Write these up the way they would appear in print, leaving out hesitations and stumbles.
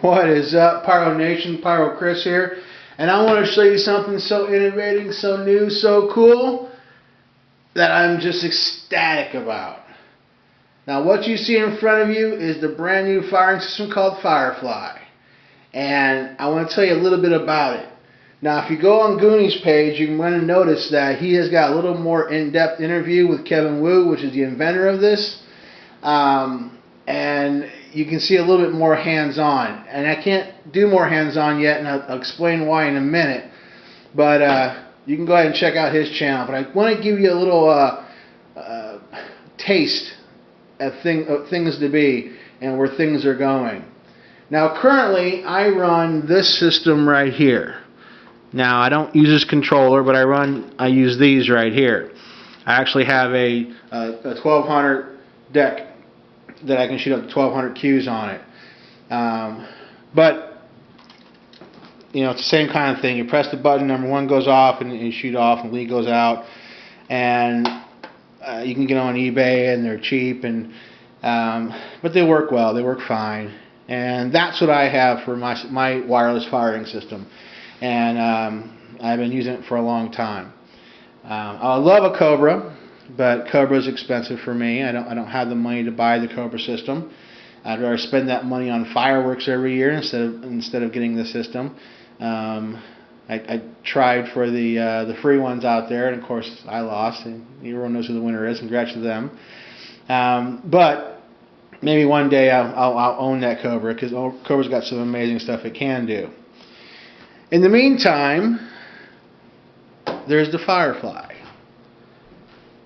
What is up, Pyro Nation? Pyro Chris here, and I want to show you something so innovative, so new, so cool that I'm just ecstatic about. Now, what you see in front of you is the brand new firing system called FireFly, and I want to tell you a little bit about it. Now, if you go on Goonies' page, you're going to notice that he has got a little more in-depth interview with Kevin Wu, which is the inventor of this. And you can see a little bit more hands-on. And I can't do more hands-on yet, and I'll explain why in a minute. But you can go ahead and check out his channel. But I want to give you a little taste of things to be and where things are going. Now, currently, I run this system right here. Now, I don't use this controller, but I use these right here. I actually have a 1200 deck that I can shoot up to 1200 Qs on it. But you know, it's the same kind of thing. You press the button, number one goes off, and you shoot off, and lead goes out. And you can get on eBay, and they're cheap, and but they work well. They work fine. And that's what I have for my wireless firing system. And I've been using it for a long time. I love a Cobra, but Cobra is expensive for me. I don't have the money to buy the Cobra system. I'd rather spend that money on fireworks every year instead of getting the system. I tried for the free ones out there, and of course I lost. And everyone knows who the winner is. Congrats to them. But maybe one day I'll own that Cobra, because Cobra's got some amazing stuff it can do. In the meantime, there's the FireFly.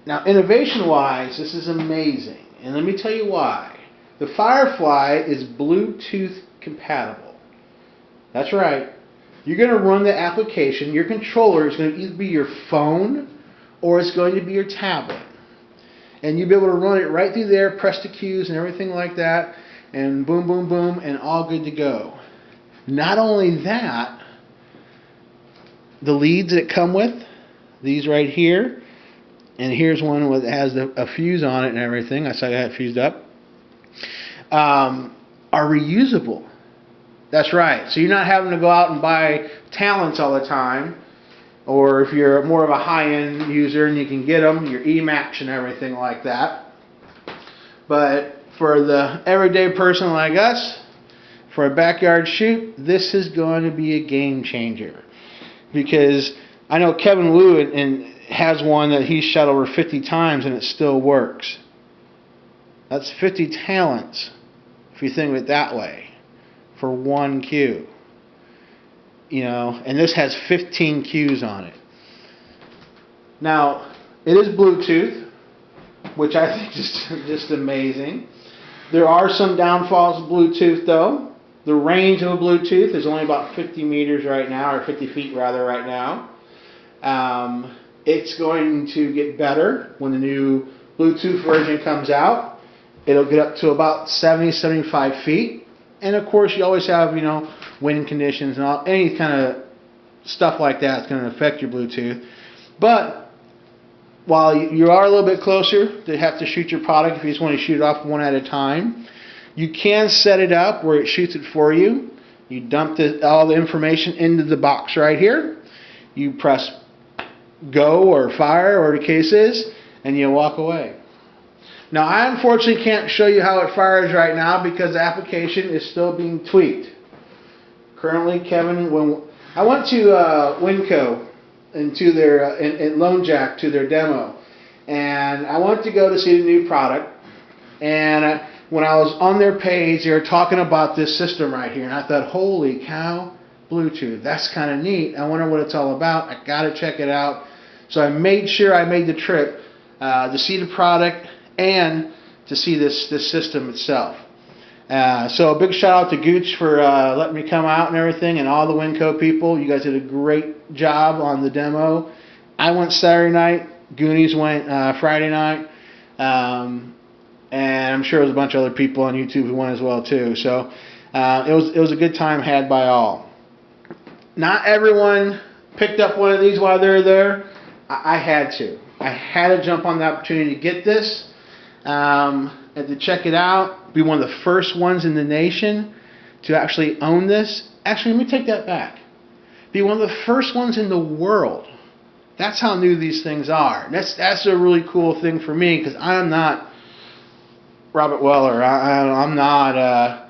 Now, innovation-wise, this is amazing, and let me tell you why. The FireFly is Bluetooth compatible. That's right. You're going to run the application. Your controller is going to either be your phone or it's going to be your tablet. And you'll be able to run it right through there, press the cues and everything like that, and boom, boom, boom, and all good to go. Not only that, the leads that come with, these right here, and here's one that has a fuse on it and everything. I saw I had it fused up. Are reusable. That's right. So you're not having to go out and buy talents all the time, or if you're more of a high-end user and you can get them, your EMAX and everything like that. But for the everyday person like us, for a backyard shoot, this is going to be a game changer. Because I know Kevin Wu has one that he's shot over 50 times and it still works. That's 50 talents, if you think of it that way, for one cue. You know, and this has 15 cues on it. Now, it is Bluetooth, which I think is just amazing. There are some downfalls of Bluetooth, though. The range of a Bluetooth is only about 50 meters right now, or 50 feet rather right now. It's going to get better when the new Bluetooth version comes out. It'll get up to about 70, 75 feet. And of course, you always have, you know, wind conditions and any kind of stuff like that is going to affect your Bluetooth. But while you are a little bit closer to have to shoot your product, if you just want to shoot it off one at a time, you can set it up where it shoots it for you. You dump all the information into the box right here. You press go or fire, or the case is, and you walk away. Now, I unfortunately can't show you how it fires right now because the application is still being tweaked. Currently, Kevin, when I went to Winco into their in Lone Jack to their demo, and I wanted to go to see the new product, and when I was on their page, they were talking about this system right here, and I thought, holy cow, Bluetooth, that's kind of neat. I wonder what it's all about. I got to check it out. So I made sure I made the trip to see the product and to see this system itself. So a big shout out to Gooch for letting me come out and everything, and all the Winco people. You guys did a great job on the demo. I went Saturday night. Goonies went Friday night. And I'm sure there was a bunch of other people on YouTube who went as well too. So it was a good time had by all. Not everyone picked up one of these while they were there. I had to. I had to jump on the opportunity to get this and to check it out. Be one of the first ones in the nation to actually own this. Actually, let me take that back. Be one of the first ones in the world. That's how new these things are. That's a really cool thing for me, because I'm not Robert Weller. I'm not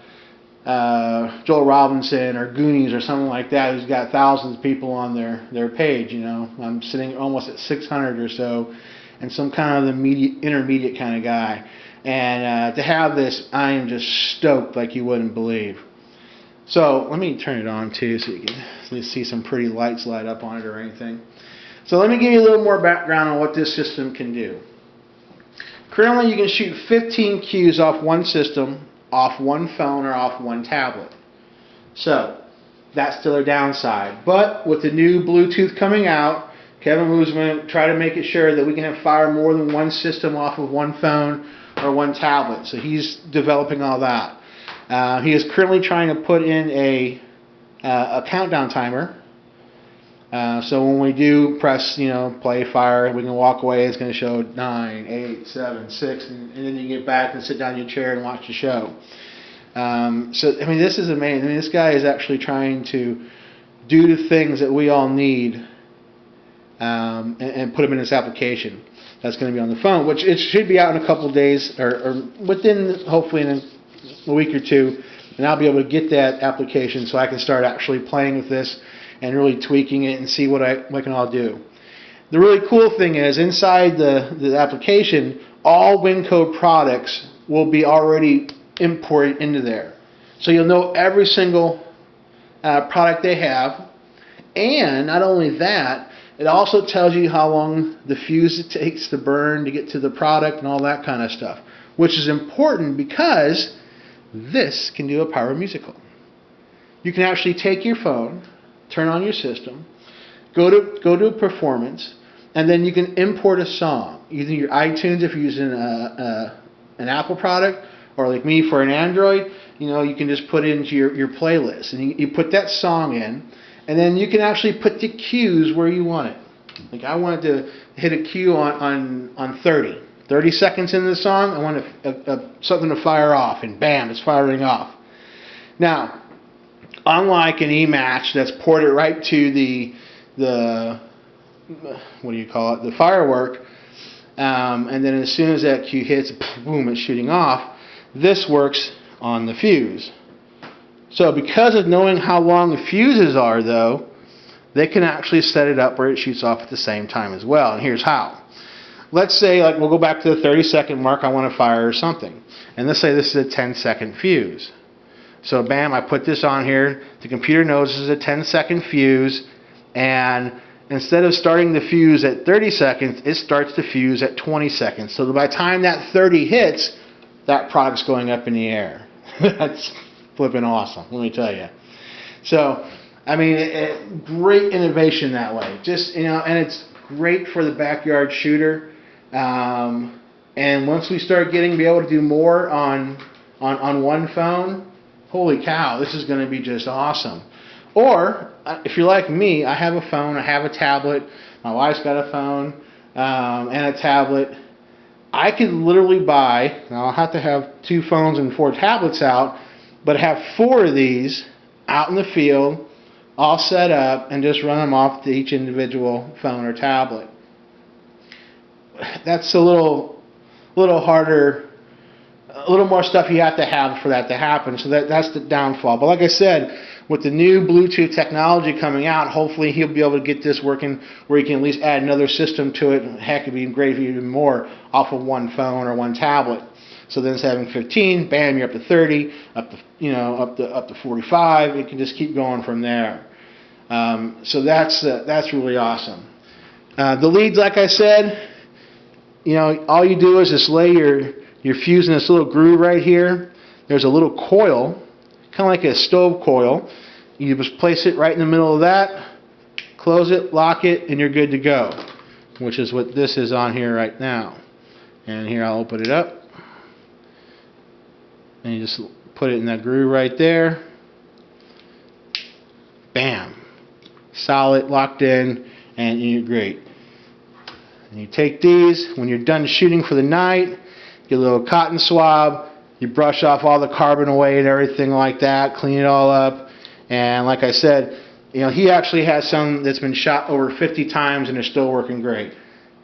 Joel Robinson or Goonies or something like that, who's got thousands of people on their page. I'm sitting almost at 600 or so, and some kind of the intermediate kind of guy. And to have this, I am just stoked like you wouldn't believe. So let me turn it on too, so you can see some pretty lights light up on it or anything. So let me give you a little more background on what this system can do. Currently, you can shoot 15 cues off one system, off one phone, or off one tablet. So that's still a downside. But with the new Bluetooth coming out, Kevin Wu's going to try to make it sure that we can fire more than one system off of one phone or one tablet. So he's developing all that. He is currently trying to put in a countdown timer. So when we do press, play, fire, we can walk away. It's going to show 9, 8, 7, 6, and then you get back and sit down in your chair and watch the show. So I mean, this is amazing. I mean, this guy is actually trying to do the things that we all need, and put them in this application that's going to be on the phone, which it should be out in a couple of days, or within, hopefully in a week or two, and I'll be able to get that application so I can start actually playing with this and really tweaking it and see what I can all do. The really cool thing is, inside the application, all WinCode products will be already imported into there. So you'll know every single product they have, and not only that, it also tells you how long the fuse it takes to burn to get to the product and all that kind of stuff, which is important because this can do a power musical. You can actually take your phone, turn on your system, go to performance, and then you can import a song, either your iTunes if you're using an Apple product, or like me for an Android. You can just put it into your playlist, and you put that song in, and then you can actually put the cues where you want it. Like I wanted to hit a cue on 30 seconds into the song. I want something to fire off, and bam, it's firing off. Now, unlike an e-match that's ported right to the what do you call it, the firework, and then as soon as that cue hits, boom, it's shooting off. This works on the fuse. So because of knowing how long the fuses are, though, they can actually set it up where it shoots off at the same time as well. And here's how. Let's say, like, we'll go back to the 30-second mark. I want to fire something. And let's say this is a 10-second fuse. So bam, I put this on here. The computer knows this is a 10-second fuse. And instead of starting the fuse at 30 seconds, it starts the fuse at 20 seconds. So by the time that 30 hits, that product's going up in the air. That's flipping awesome, let me tell you. So, I mean, great innovation that way. Just, and it's great for the backyard shooter. And once we start be able to do more on one phone, holy cow, this is going to be just awesome. Or, if you're like me, I have a phone, I have a tablet, my wife's got a phone, and a tablet. I could literally buy, now I'll have to have 2 phones and 4 tablets out, but have 4 of these out in the field, all set up, and just run them off to each individual phone or tablet. That's a little harder, a little more stuff you have to have for that to happen, so that's the downfall. But like I said, with the new Bluetooth technology coming out, hopefully he'll be able to get this working where you can at least add another system to it. Heck, it'd be great if you even more off of one phone or one tablet. So then instead of having 15, bam, you're up to 30, up to 45. It can just keep going from there. So that's really awesome. The leads, like I said, all you do is just lay your fuse in this little groove right here. There's a little coil, kind of like a stove coil. You just place it right in the middle of that, close it, lock it, and you're good to go, which is what this is on here right now. And here, I'll open it up. And you just put it in that groove right there. Bam. Solid, locked in, and you're great. And you take these, when you're done shooting for the night, get a little cotton swab, You brush off all the carbon away and everything like that, clean it all up, and like I said, you know, he actually has some that's been shot over 50 times and is still working great.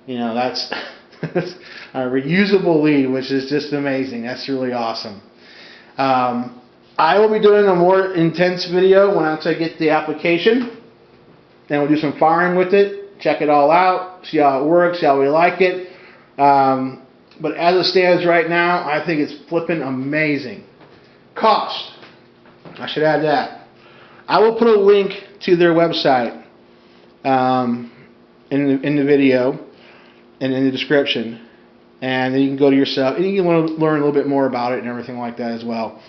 You know, that's a reusable lead, which is just amazing. That's really awesome. I will be doing a more intense video once I get the application. Then we'll do some firing with it, check it all out, see how it works, see how we like it. But as it stands right now, I think it's flipping amazing. Cost. I should add that. I will put a link to their website in the video and in the description. And then you can go to yourself and you can learn a little bit more about it and everything like that as well.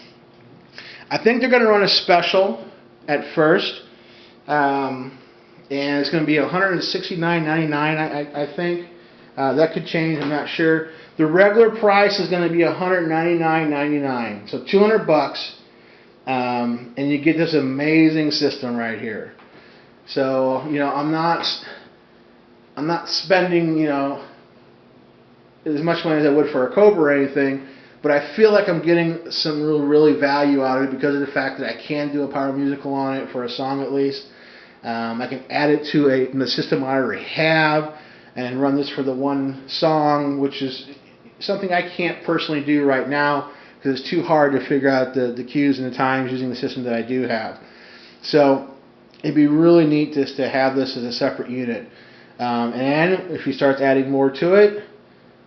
I think they're going to run a special at first. And it's going to be $169.99, I think. That could change, I'm not sure. The regular price is going to be $199.99, so $200, and you get this amazing system right here. So, you know, I'm not spending, you know, as much money as I would for a Cobra or anything, but I feel like I'm getting some really value out of it because of the fact that I can do a power musical on it for a song at least. I can add it to the system I already have and run this for the one song, which is something I can't personally do right now because it's too hard to figure out the cues and the times using the system that I do have. So it'd be really neat just to have this as a separate unit. And if he starts adding more to it,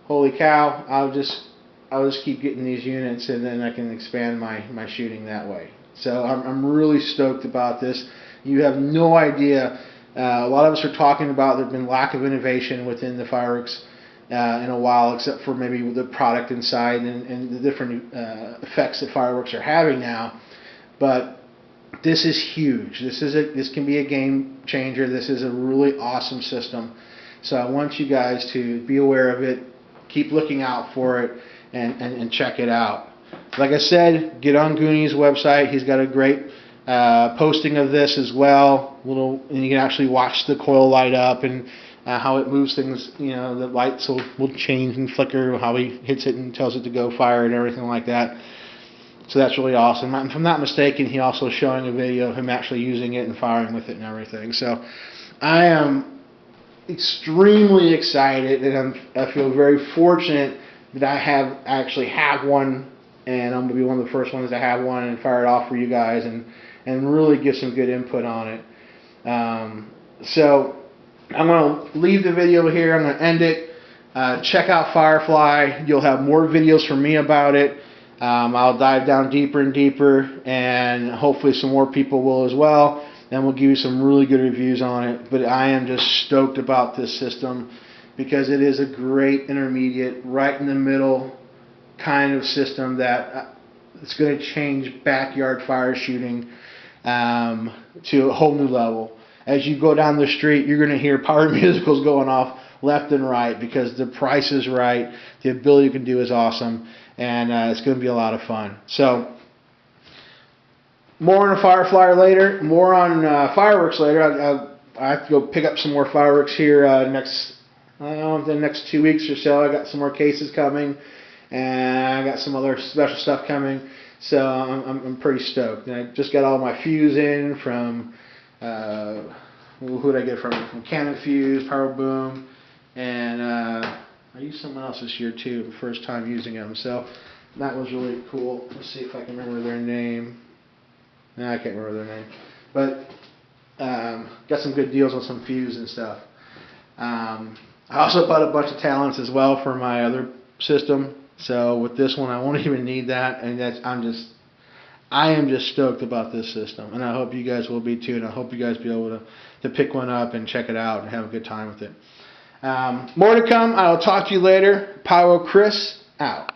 holy cow, I'll just keep getting these units and then I can expand my shooting that way. So I'm really stoked about this. You have no idea. A lot of us are talking about there's been lack of innovation within the fireworks in a while, except for maybe the product inside and the different effects that fireworks are having now. But this is huge. This can be a game changer. This is a really awesome system. So I want you guys to be aware of it, keep looking out for it, and check it out. Like I said, get on Goonie's website. He's got a great posting of this as well. And you can actually watch the coil light up and how it moves things. You know, the lights will change and flicker, how he hits it and tells it to go fire and everything like that. So that's really awesome. If I'm not mistaken, he also showing a video of him actually using it and firing with it and everything. So I am extremely excited, and I feel very fortunate that I actually have one, and I'm going to be one of the first ones to have one and fire it off for you guys and really give some good input on it. So I'm going to leave the video here. I'm going to end it. Check out FireFly. You'll have more videos from me about it. I'll dive down deeper and deeper, and hopefully some more people will as well. And we'll give you some really good reviews on it. But I am just stoked about this system because it is a great intermediate, right in the middle kind of system that it's going to change backyard fire shooting to a whole new level. As you go down the street, you're going to hear power musicals going off left and right because the price is right, the ability you can do is awesome, and it's going to be a lot of fun. So more on a FireFly later, more on fireworks later. I have to go pick up some more fireworks here the next 2 weeks or so. I got some more cases coming, and I got some other special stuff coming. So I'm pretty stoked. And I just got all my fuse in from who did I get from Cannon Fuse, Power Boom, and I used someone else this year too. First time using them, so that was really cool. Let's see if I can remember their name. No, I can't remember their name, but got some good deals on some fuse and stuff. I also bought a bunch of talents as well for my other system. So with this one, I won't even need that, and I am just stoked about this system, and I hope you guys will be too, and I hope you guys be able to pick one up and check it out and have a good time with it. More to come. I will talk to you later. Pyro Chris out.